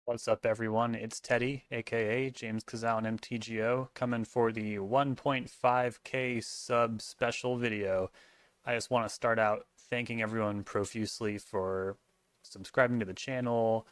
What's up, everyone? It's Teddy, aka JamesKisau and MTGO, coming for the 1.5k sub special video. I just want to start out thanking everyone profusely for subscribing to the channel,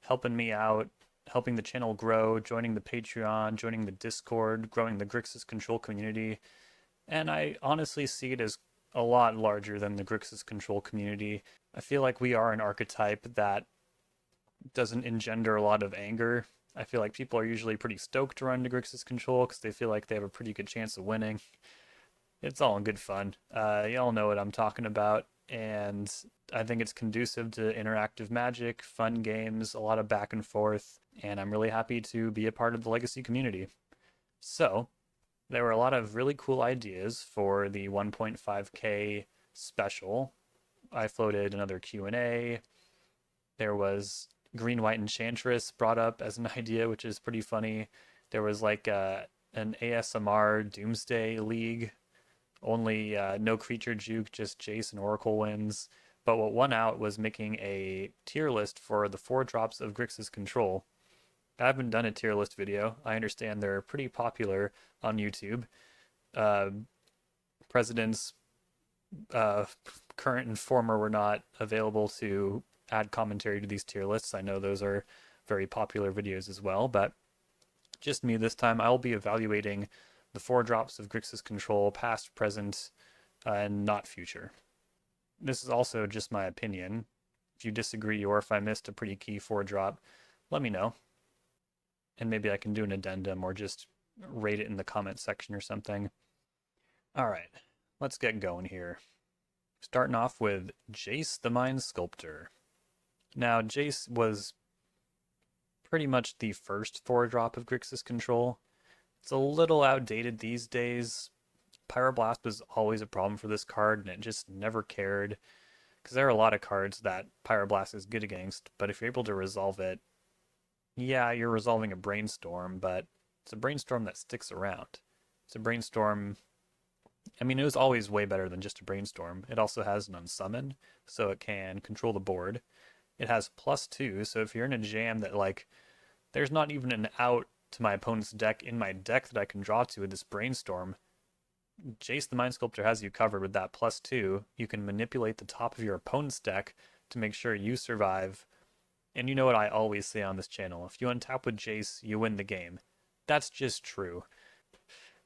helping me out, helping the channel grow, joining the Patreon, joining the Discord, growing the Grixis control community. And I honestly see it as a lot larger than the Grixis control community. I feel like we are an archetype that doesn't engender a lot of anger. I feel like people are usually pretty stoked to run to Grixis control because they feel like they have a pretty good chance of winning. It's all in good fun. Y'all know what I'm talking about, and I think it's conducive to interactive magic, fun games, a lot of back and forth, and I'm really happy to be a part of the Legacy community. So, there were a lot of really cool ideas for the 1.5k special. I floated another Q&A. There was Green White Enchantress brought up as an idea, which is pretty funny. There was like an ASMR Doomsday League, only no creature juke, just Jace and Oracle wins. But what won out was making a tier list for the 4 drops of Grixis Control. I haven't done a tier list video. I understand they're pretty popular on YouTube. Uh, Presidents, current and former, were not available to add commentary to these tier lists. I know those are very popular videos as well, but just me this time. I'll be evaluating the 4 drops of Grixis Control, past, present, and not future. This is also just my opinion. If you disagree or if I missed a pretty key 4 drop, let me know. And maybe I can do an addendum or just rate it in the comment section or something. All right, let's get going here. Starting off with Jace the Mind Sculptor. Now, Jace was pretty much the first 4 drop of Grixis Control. It's a little outdated these days. Pyroblast was always a problem for this card, and it just never cared. Because there are a lot of cards that Pyroblast is good against, but if you're able to resolve it, yeah, you're resolving a Brainstorm, but it's a Brainstorm that sticks around. It's a Brainstorm. I mean, it was always way better than just a Brainstorm. It also has an Unsummon, so it can control the board. It has +2, so if you're in a jam that, like, there's not even an out to my opponent's deck in my deck that I can draw to with this Brainstorm, Jace the Mind Sculptor has you covered with that +2. You can manipulate the top of your opponent's deck to make sure you survive. And you know what I always say on this channel, if you untap with Jace, you win the game. That's just true.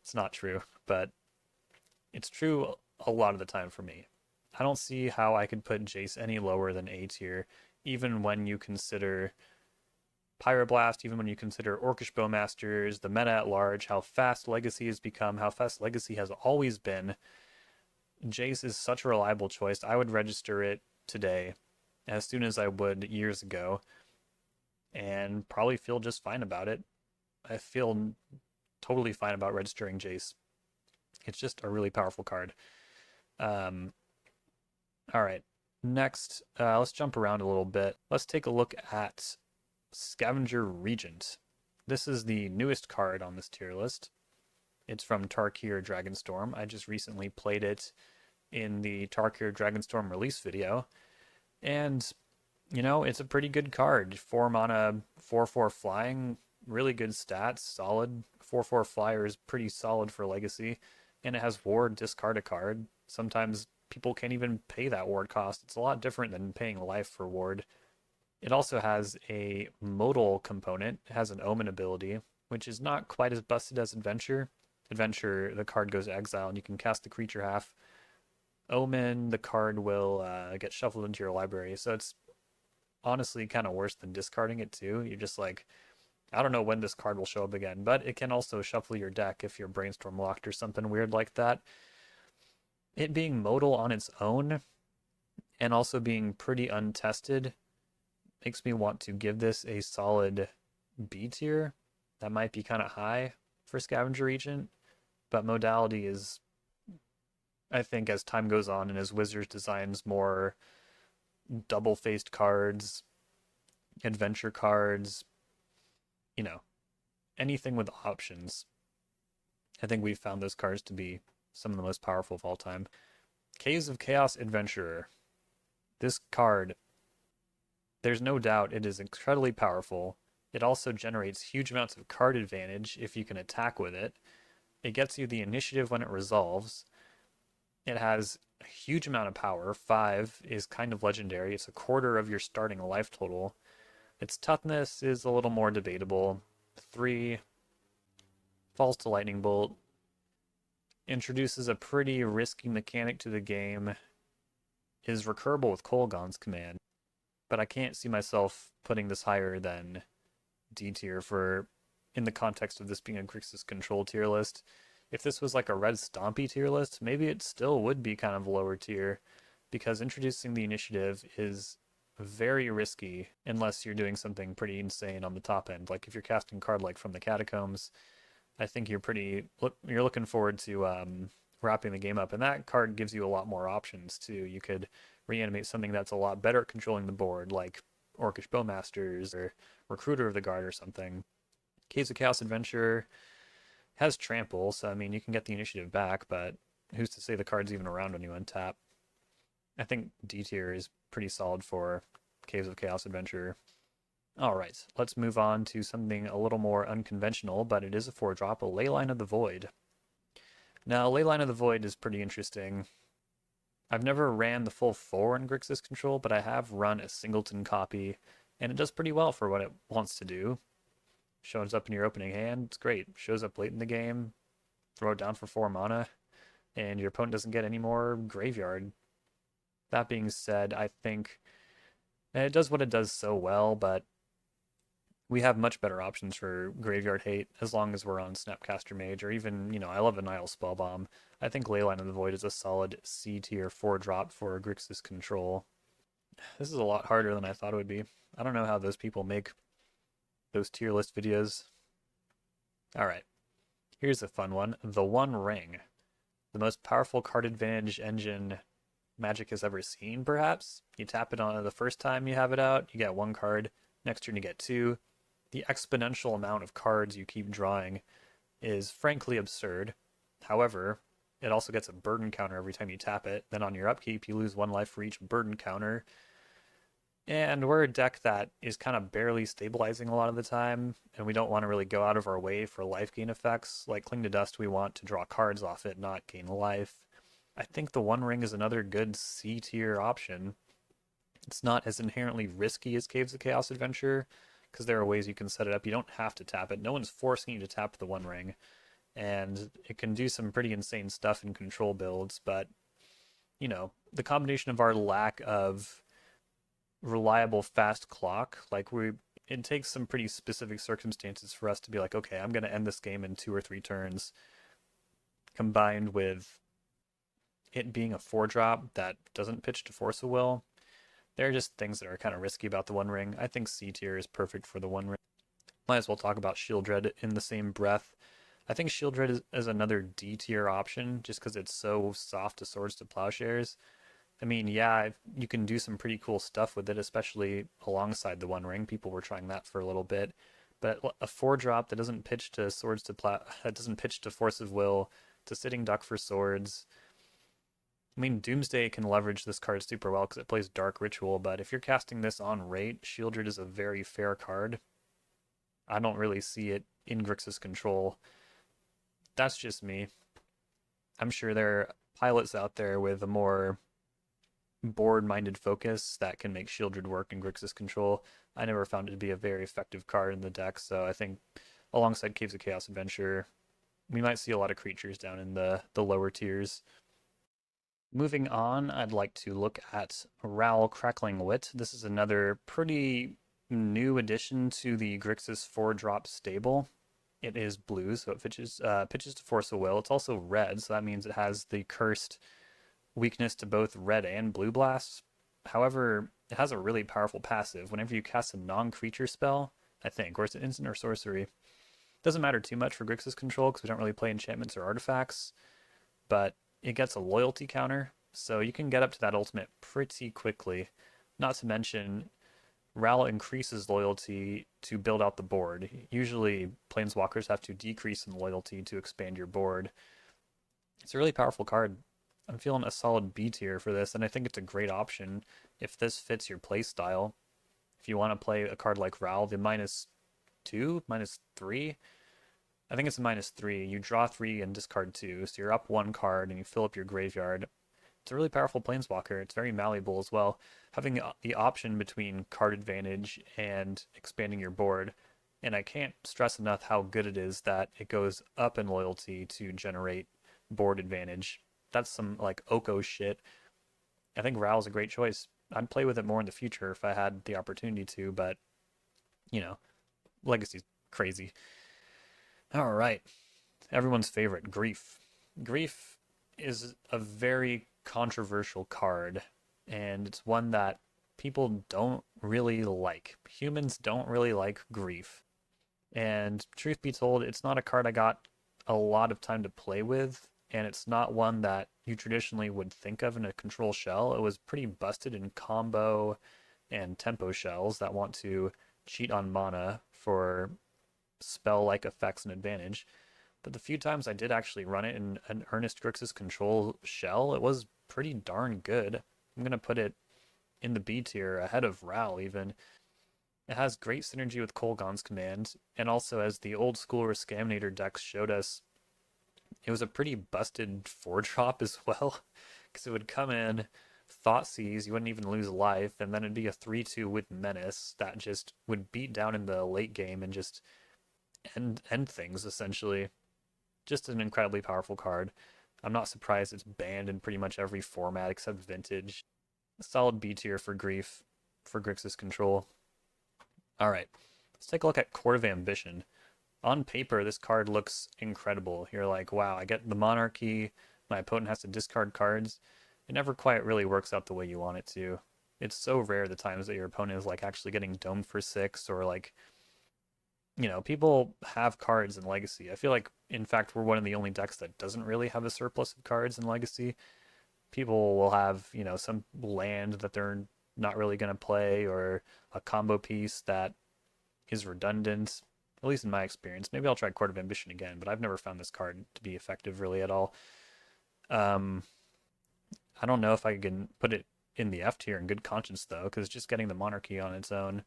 It's not true, but it's true a lot of the time for me. I don't see how I could put Jace any lower than A tier, even when you consider Pyroblast, even when you consider Orcish Bowmasters, the meta at large, how fast Legacy has become, how fast Legacy has always been. Jace is such a reliable choice. I would register it today as soon as I would years ago and probably feel just fine about it. I feel totally fine about registering Jace. It's just a really powerful card. All right, next, let's jump around a little bit. Let's take a look at Scavenger Regent. This is the newest card on this tier list. It's from Tarkir Dragonstorm. I just recently played it in the Tarkir Dragonstorm release video. And, you know, it's a pretty good card. 4 mana, 4/4 flying, really good stats, solid. 4/4 flyer is pretty solid for Legacy. And it has ward, discard a card. Sometimes people can't even pay that ward cost. It's a lot different than paying life for ward. It also has a modal component. It has an Omen ability, which is not quite as busted as Adventure. Adventure, the card goes to exile and you can cast the creature half. Omen, the card will get shuffled into your library. So it's honestly kind of worse than discarding it too. You're just like, I don't know when this card will show up again, but it can also shuffle your deck if you're Brainstorm locked or something weird like that. It being modal on its own and also being pretty untested makes me want to give this a solid B tier. That might be kind of high for Scavenger Regent, but modality is, I think, as time goes on and as Wizards designs more double-faced cards, adventure cards, you know, anything with options, I think we've found those cards to be some of the most powerful of all time. Caves of Chaos Adventurer. This card, there's no doubt it is incredibly powerful. It also generates huge amounts of card advantage if you can attack with it. It gets you the initiative when it resolves. It has a huge amount of power. 5 is kind of legendary. It's a quarter of your starting life total. Its toughness is a little more debatable. 3 falls to Lightning Bolt. Introduces a pretty risky mechanic to the game. Is recurable with Kolaghan's command. But I can't see myself putting this higher than D tier for in the context of this being a Grixis control tier list. If this was like a Red Stompy tier list, maybe it still would be kind of lower tier, because introducing the initiative is very risky unless you're doing something pretty insane on the top end. Like if you're casting a card like From the Catacombs, I think you're looking forward to wrapping the game up, and that card gives you a lot more options too. You could reanimate something that's a lot better at controlling the board, like Orcish Bowmasters or Recruiter of the Guard or something. Caves of Chaos Adventurer has Trample, so I mean you can get the initiative back, but who's to say the card's even around when you untap? I think D tier is pretty solid for Caves of Chaos Adventurer. Alright, let's move on to something a little more unconventional, but it is a 4-drop, a Layline of the Void. Now, Layline of the Void is pretty interesting. I've never ran the full 4 in Grixis control, but I have run a singleton copy, and it does pretty well for what it wants to do. Shows up in your opening hand, it's great. Shows up late in the game, throw it down for 4 mana, and your opponent doesn't get any more graveyard. That being said, I think it does what it does so well, but we have much better options for graveyard hate as long as we're on Snapcaster Mage, or even, I love a Nile Spellbomb. I think Layline of the Void is a solid C tier 4-drop for Grixis control. This is a lot harder than I thought it would be. I don't know how those people make those tier list videos. Alright, here's a fun one. The One Ring. The most powerful card advantage engine Magic has ever seen, perhaps? You tap it on the first time you have it out, you get 1 card. Next turn you get 2. The exponential amount of cards you keep drawing is frankly absurd. However, it also gets a burden counter every time you tap it. Then on your upkeep, you lose 1 life for each burden counter. And we're a deck that is kind of barely stabilizing a lot of the time, and we don't want to really go out of our way for life gain effects. Like Cling to Dust, we want to draw cards off it, not gain life. I think the One Ring is another good C tier option. It's not as inherently risky as Caves of Chaos Adventure, because there are ways you can set it up. You don't have to tap it. No one's forcing you to tap the One Ring. And it can do some pretty insane stuff in control builds, but, the combination of our lack of reliable fast clock, it takes some pretty specific circumstances for us to be like, okay, I'm going to end this game in 2 or 3 turns, combined with it being a 4-drop that doesn't pitch to Force of Will. There are just things that are kind of risky about the One Ring. I think C tier is perfect for the One Ring. Might as well talk about Shieldred in the same breath. I think Shieldred is another D tier option just because it's so soft to Swords to Plowshares. I mean, yeah, you can do some pretty cool stuff with it, especially alongside the One Ring. People were trying that for a little bit. But a 4-drop that doesn't pitch to that doesn't pitch to Force of Will, to Sitting Duck for Swords. I mean, Doomsday can leverage this card super well because it plays Dark Ritual, but if you're casting this on rate, Shieldred is a very fair card. I don't really see it in Grixis control. That's just me. I'm sure there are pilots out there with a more board-minded focus that can make Shieldred work in Grixis control. I never found it to be a very effective card in the deck, so I think alongside Caves of Chaos Adventure, we might see a lot of creatures down in the lower tiers. Moving on, I'd like to look at Ral Crackling Wit. This is another pretty new addition to the Grixis 4-drop stable. It is blue, so it pitches to Force of Will. It's also red, so that means it has the cursed weakness to both red and blue blasts. However, it has a really powerful passive. Whenever you cast a non-creature spell, I think, or it's an instant or sorcery, doesn't matter too much for Grixis control because we don't really play enchantments or artifacts, but it gets a loyalty counter, so you can get up to that ultimate pretty quickly. Not to mention, Ral increases loyalty to build out the board. Usually, Planeswalkers have to decrease in loyalty to expand your board. It's a really powerful card. I'm feeling a solid B tier for this, and I think it's a great option if this fits your play style. If you want to play a card like Ral, the minus -2, -3. I think it's a -3. You draw 3 and discard 2, so you're up 1 card and you fill up your graveyard. It's a really powerful planeswalker. It's very malleable as well. Having the option between card advantage and expanding your board. And I can't stress enough how good it is that it goes up in loyalty to generate board advantage. That's some like Oko shit. I think Ral's a great choice. I'd play with it more in the future if I had the opportunity to, but you know, Legacy's crazy. All right. Everyone's favorite, Grief. Grief is a very controversial card, and it's one that people don't really like. Humans don't really like Grief. And truth be told, it's not a card I got a lot of time to play with, and it's not one that you traditionally would think of in a control shell. It was pretty busted in combo and tempo shells that want to cheat on mana for spell-like effects and advantage. But the few times I did actually run it in an Earnest Grixis control shell, it was pretty darn good. I'm going to put it in the B tier, ahead of Ral even. It has great synergy with Kolaghan's command, and also as the old school Rescaminator decks showed us, it was a pretty busted 4-drop as well, because it would come in, Thoughtseize, you wouldn't even lose life, and then it'd be a 3-2 with Menace that just would beat down in the late game and just end things, essentially. Just an incredibly powerful card. I'm not surprised it's banned in pretty much every format except Vintage. A solid B tier for Grief, for Grixis control. Alright, let's take a look at Court of Ambition. On paper, this card looks incredible. You're like, wow, I get the Monarchy, my opponent has to discard cards. It never quite really works out the way you want it to. It's so rare the times that your opponent is like actually getting domed for 6, or like, you know, people have cards in Legacy. I feel like, in fact, we're one of the only decks that doesn't really have a surplus of cards in Legacy. People will have, you know, some land that they're not really going to play, or a combo piece that is redundant, at least in my experience. Maybe I'll try Court of Ambition again, but I've never found this card to be effective really at all. I don't know if I can put it in the F tier in good conscience, though, because just getting the Monarchy on its own,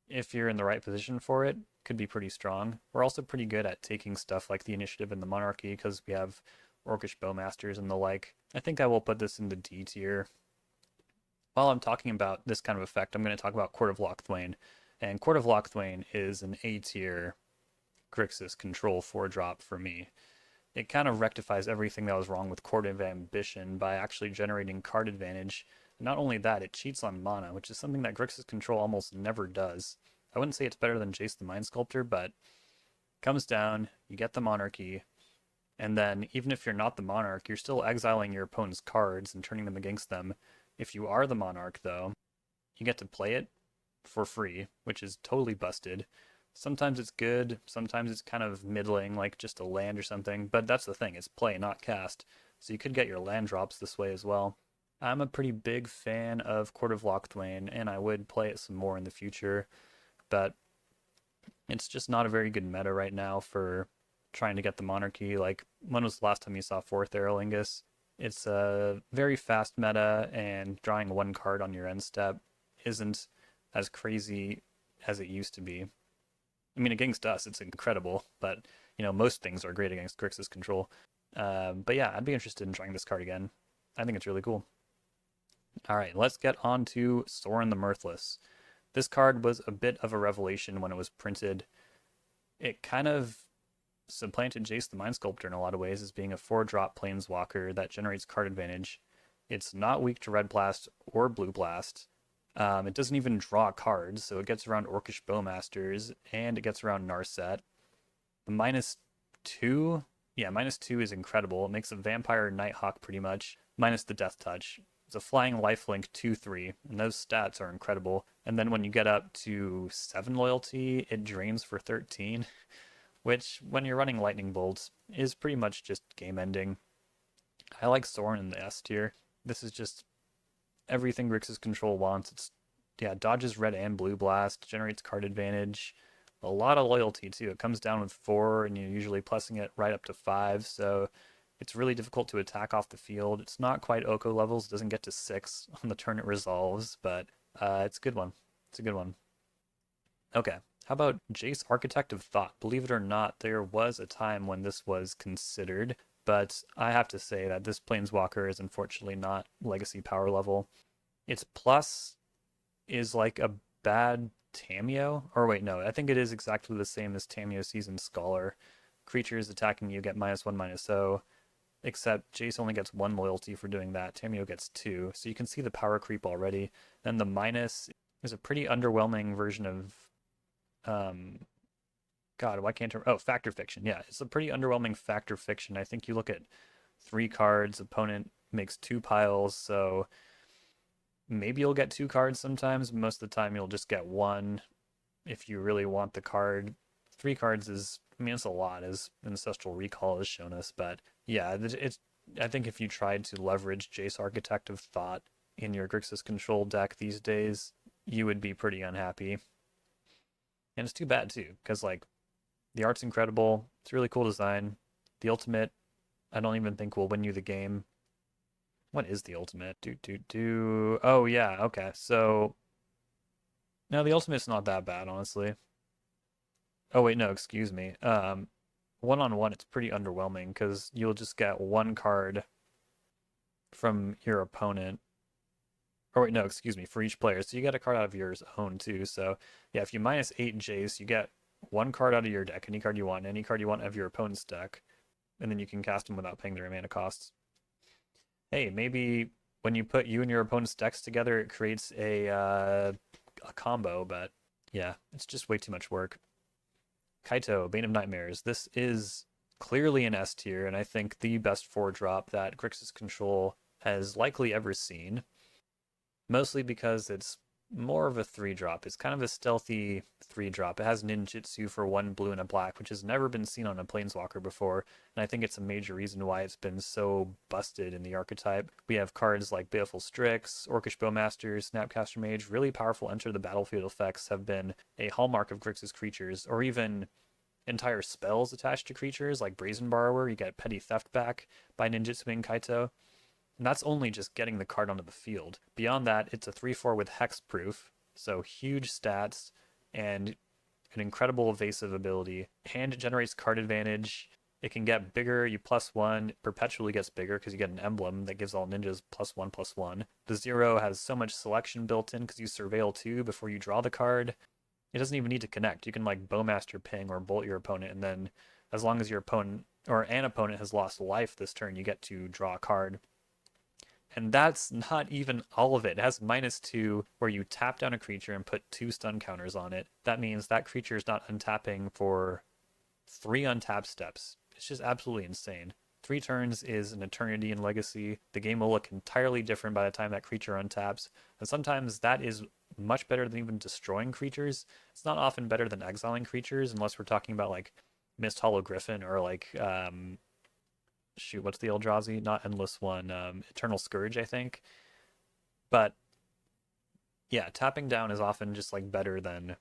if you're in the right position for it, could be pretty strong. We're also pretty good at taking stuff like the Initiative and the Monarchy because we have Orcish Bowmasters and the like. I think I will put this in the D tier. While I'm talking about this kind of effect, I'm going to talk about Court of Lockthane. And Court of Lockthane is an A tier Grixis control 4-drop for me. It kind of rectifies everything that was wrong with Court of Ambition by actually generating card advantage. Not only that, it cheats on mana, which is something that Grixis control almost never does. I wouldn't say it's better than Jace the Mind Sculptor, but comes down, you get the Monarchy, and then even if you're not the Monarch, you're still exiling your opponent's cards and turning them against them. If you are the Monarch, though, you get to play it for free, which is totally busted. Sometimes it's good, sometimes it's kind of middling, like just a land or something, but that's the thing, it's play, not cast. So you could get your land drops this way as well. I'm a pretty big fan of Court of Lockthane, and I would play it some more in the future, but it's just not a very good meta right now for trying to get the Monarchy. Like, when was the last time you saw 4th Aerolingus? It's a very fast meta, and drawing 1 card on your end step isn't as crazy as it used to be. I mean, against us, it's incredible, but, you know, most things are great against Grixis control. But yeah, I'd be interested in trying this card again. I think it's really cool. Alright, let's get on to Saurin the Mirththless. This card was a bit of a revelation when it was printed. It kind of supplanted Jace the Mind Sculptor in a lot of ways as being a 4-drop planeswalker that generates card advantage. It's not weak to Red Blast or Blue Blast. It doesn't even draw cards, so it gets around Orcish Bowmasters, and it gets around Narset. The -2, yeah, -2 is incredible. It makes a Vampire Nighthawk pretty much, minus the Death Touch. It's a flying lifelink 2/3, and those stats are incredible. And then when you get up to 7 loyalty, it drains for 13, which, when you're running Lightning Bolts, is pretty much just game ending. I like Saurin in the S tier. This is just everything Grixis control wants. It's, yeah, dodges red and blue blast, generates card advantage, a lot of loyalty too. It comes down with 4, and you're usually plussing it right up to 5, so it's really difficult to attack off the field. It's not quite Oko levels. It doesn't get to 6 on the turn it resolves, but it's a good one. It's a good one. Okay, How about Jace, Architect of Thought? Believe it or not, there was a time when this was considered, but I have to say that this Planeswalker is unfortunately not Legacy power level. Its plus is like a bad Tameo. Or wait, no, I think it is exactly the same as Tameo Seasoned Scholar. Creatures attacking you get -1/-0, except Jace only gets 1 loyalty for doing that. Tameo gets 2, so you can see the power creep already. Then the minus is a pretty underwhelming version of God, why can't I? Oh, Factor Fiction. Yeah, it's a pretty underwhelming Factor Fiction. I think you look at 3 cards, opponent makes 2 piles, so maybe you'll get 2 cards sometimes. Most of the time, you'll just get 1 if you really want the card. 3 cards is, I mean, it's a lot, as Ancestral Recall has shown us, but yeah, it's. I think if you tried to leverage Jace Architect of Thought in your Grixis control deck these days, you would be pretty unhappy. And it's too bad too, because like the art's incredible. It's a really cool design. The ultimate, I don't even think will win you the game. What is the ultimate? Oh yeah, okay. So no, the ultimate's not that bad, honestly. Oh wait, no, excuse me. One-on-one, it's pretty underwhelming because you'll just get 1 card from your opponent. Or wait, no, excuse me, for each player. So you get a card out of your own too. So yeah, if you -8 Jace, you get 1 card out of your deck, any card you want of your opponent's deck, and then you can cast them without paying their mana costs. Hey, maybe when you put you and your opponent's decks together, it creates a combo, but yeah, it's just way too much work. Kaiito, Bane of Nightmares. This is clearly an S tier, and I think the best 4-drop that Grixis Control has likely ever seen. Mostly because it's more of a 3-drop. It's kind of a stealthy 3-drop. It has ninjutsu for 1 blue and a black, which has never been seen on a Planeswalker before, and I think it's a major reason why it's been so busted in the archetype. We have cards like Baleful Strix, Orcish Bowmaster, Snapcaster Mage. Really powerful enter the battlefield effects have been a hallmark of Grixis creatures, or even entire spells attached to creatures like Brazen Borrower. You get Petty Theft back by ninjutsuing Kaiito. And that's only just getting the card onto the field. Beyond that, it's a 3/4 with hexproof, so huge stats and an incredible evasive ability. And it generates card advantage. It can get bigger. You +1 perpetually gets bigger because you get an emblem that gives all ninjas +1/+1. The 0 has so much selection built in because you surveil 2 before you draw the card. It doesn't even need to connect. You can like Bowmaster ping or bolt your opponent, and then as long as your opponent or an opponent has lost life this turn, you get to draw a card. And that's not even all of it. It has -2 where you tap down a creature and put 2 stun counters on it. That means that creature is not untapping for 3 untap steps. It's just absolutely insane. 3 turns is an eternity in Legacy. The game will look entirely different by the time that creature untaps. And sometimes that is much better than even destroying creatures. It's not often better than exiling creatures unless we're talking about like Mist Hollow Griffin or like shoot, what's the Eldrazi? Not Endless one. Eternal Scourge, I think. But yeah, tapping down is often just like better than.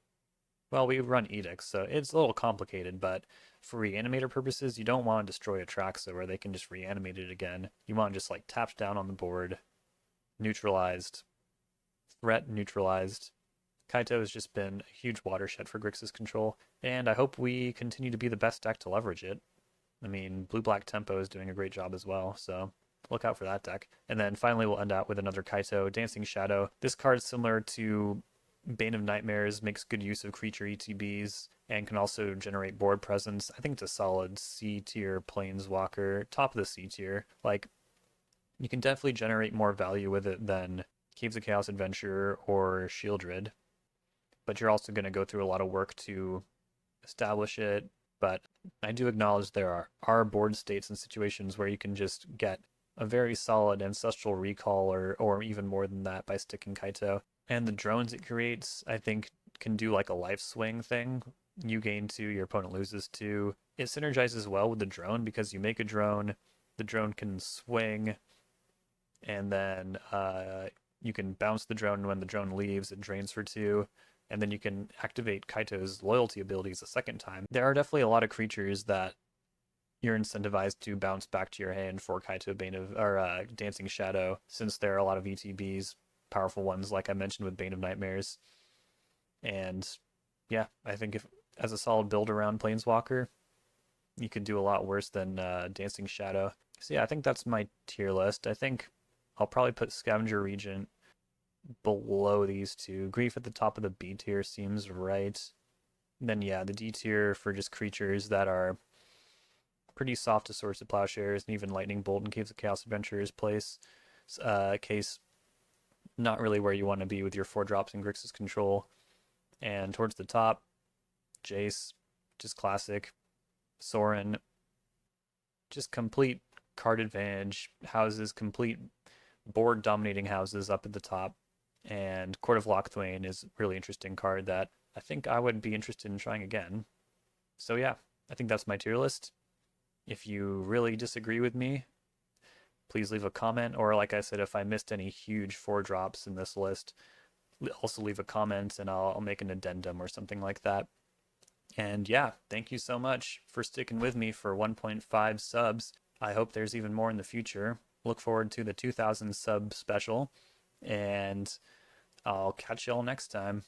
Well, we run edicts, so it's a little complicated, but for reanimator purposes, you don't want to destroy a Traxa where they can just reanimate it again. You want to just like tap down on the board, neutralized, threat neutralized. Kaiito has just been a huge watershed for Grixis Control, and I hope we continue to be the best deck to leverage it. I mean, Blue-Black Tempo is doing a great job as well, so look out for that deck. And then finally we'll end out with another Kaiito, Dancing Shadow. This card is similar to Bane of Nightmares, makes good use of creature ETBs, and can also generate board presence. I think it's a solid C-tier Planeswalker, top of the C-tier. Like, you can definitely generate more value with it than Caves of Chaos Adventurer or Shieldred, but you're also going to go through a lot of work to establish it. But I do acknowledge there are board states and situations where you can just get a very solid Ancestral Recall or even more than that by sticking Kaiito. And the drones it creates, I think, can do like a life swing thing. You gain 2, your opponent loses 2. It synergizes well with the drone because you make a drone, the drone can swing, and then you can bounce the drone, and when the drone leaves, it drains for 2. And then you can activate Kaito's loyalty abilities a second time. There are definitely a lot of creatures that you're incentivized to bounce back to your hand for Kaiito, Bane of, or Dancing Shadow, since there are a lot of ETBs, powerful ones like I mentioned with Bane of Nightmares. And yeah, I think if as a solid build around Planeswalker, you could do a lot worse than Dancing Shadow. So yeah, I think that's my tier list. I think I'll probably put Scavenger Regent below these two. Grief at the top of the B tier seems right. Then yeah, the D tier for just creatures that are pretty soft to Swords to Plowshares, and even Lightning Bolt in Caves of Chaos Adventurer's case, not really where you want to be with your 4 drops in Grixis control. And towards the top, Jace, just classic. Saurin, just complete card advantage, houses, complete board dominating houses up at the top. And Court of Lockthane is a really interesting card that I think I would be interested in trying again. So yeah, I think that's my tier list. If you really disagree with me, please leave a comment. Or like I said, if I missed any huge 4 drops in this list, also leave a comment and I'll make an addendum or something like that. And yeah, thank you so much for sticking with me for 1.5 subs. I hope there's even more in the future. Look forward to the 2,000 sub special, and I'll catch y'all next time.